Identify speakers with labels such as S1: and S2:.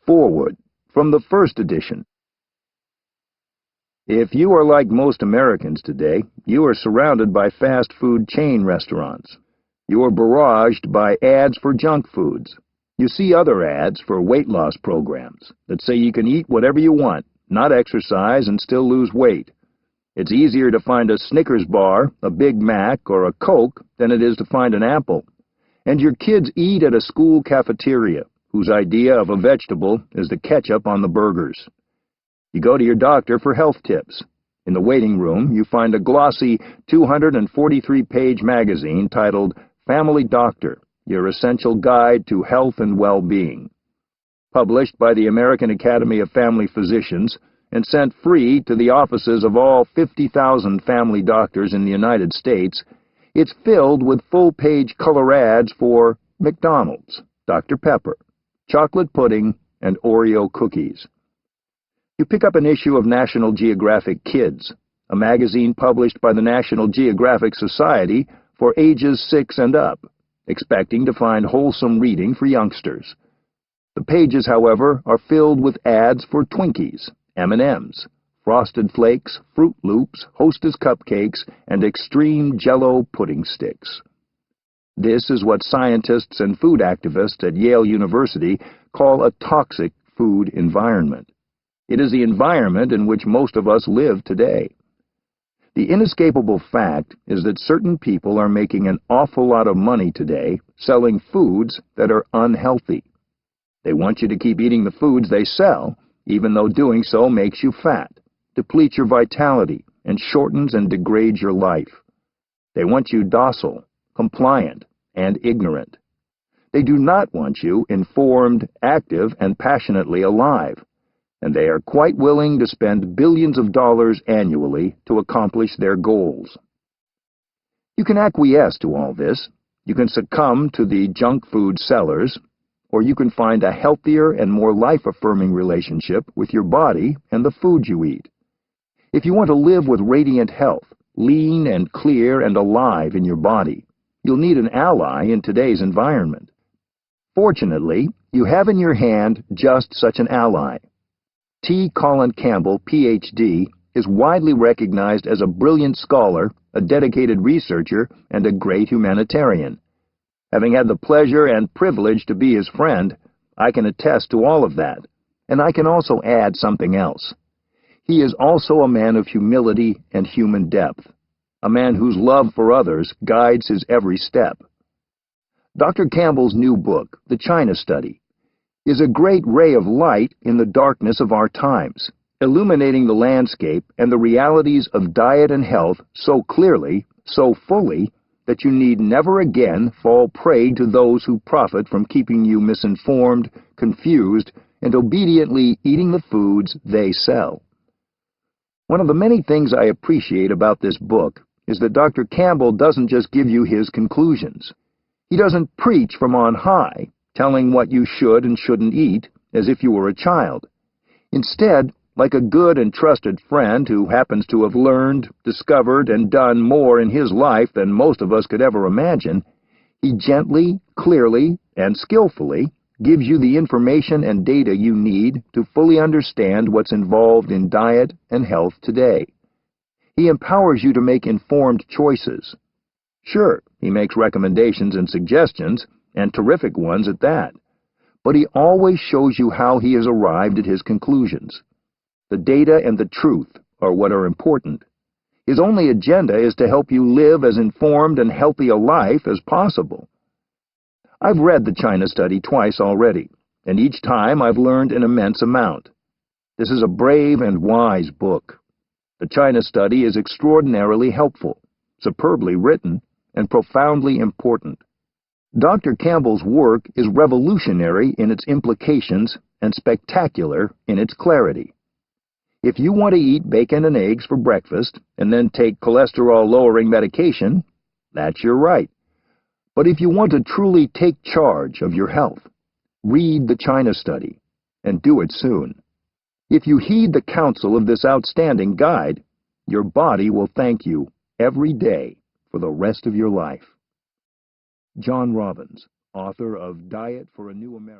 S1: Forward from the first edition. If you are like most Americans today, you are surrounded by fast food chain restaurants. You are barraged by ads for junk foods. You see other ads for weight loss programs that say you can eat whatever you want, not exercise, and still lose weight. It's easier to find a Snickers bar, a Big Mac, or a Coke than it is to find an apple. And your kids eat at a school cafeteria, whose idea of a vegetable is the ketchup on the burgers. You go to your doctor for health tips. In the waiting room, you find a glossy 243-page magazine titled Family Doctor, Your Essential Guide to Health and Well-Being. Published by the American Academy of Family Physicians and sent free to the offices of all 50,000 family doctors in the United States, it's filled with full-page color ads for McDonald's, Dr. Pepper, chocolate pudding, and Oreo cookies. You pick up an issue of National Geographic Kids, a magazine published by the National Geographic Society for ages 6 and up, expecting to find wholesome reading for youngsters. The pages, however, are filled with ads for Twinkies, M&Ms, Frosted Flakes, Fruit Loops, Hostess cupcakes, and extreme Jell-O pudding sticks. This is what scientists and food activists at Yale University call a toxic food environment. It is the environment in which most of us live today. The inescapable fact is that certain people are making an awful lot of money today selling foods that are unhealthy. They want you to keep eating the foods they sell, even though doing so makes you fat, depletes your vitality, and shortens and degrades your life. They want you docile, compliant, and ignorant. They do not want you informed, active, and passionately alive, and they are quite willing to spend billions of dollars annually to accomplish their goals. You can acquiesce to all this. You can succumb to the junk food sellers, or you can find a healthier and more life-affirming relationship with your body and the food you eat. If you want to live with radiant health, lean and clear and alive in your body, you'll need an ally in today's environment. Fortunately, you have in your hand just such an ally. T. Colin Campbell, Ph.D., is widely recognized as a brilliant scholar, a dedicated researcher, and a great humanitarian. Having had the pleasure and privilege to be his friend, I can attest to all of that, and I can also add something else. He is also a man of humility and human depth, a man whose love for others guides his every step. Dr. Campbell's new book, The China Study, is a great ray of light in the darkness of our times, illuminating the landscape and the realities of diet and health so clearly, so fully, that you need never again fall prey to those who profit from keeping you misinformed, confused, and obediently eating the foods they sell. One of the many things I appreciate about this book is that Dr. Campbell doesn't just give you his conclusions. He doesn't preach from on high, telling what you should and shouldn't eat as if you were a child. Instead, like a good and trusted friend who happens to have learned, discovered, and done more in his life than most of us could ever imagine, he gently, clearly, and skillfully gives you the information and data you need to fully understand what's involved in diet and health today. He empowers you to make informed choices. Sure, he makes recommendations and suggestions, and terrific ones at that, but he always shows you how he has arrived at his conclusions. The data and the truth are what are important. His only agenda is to help you live as informed and healthy a life as possible. I've read The China Study twice already, and each time I've learned an immense amount. This is a brave and wise book. The China Study is extraordinarily helpful, superbly written, and profoundly important. Dr. Campbell's work is revolutionary in its implications and spectacular in its clarity. If you want to eat bacon and eggs for breakfast and then take cholesterol-lowering medication, that's your right. But if you want to truly take charge of your health, read The China Study, and do it soon. If you heed the counsel of this outstanding guide, your body will thank you every day for the rest of your life. John Robbins, author of Diet for a New America.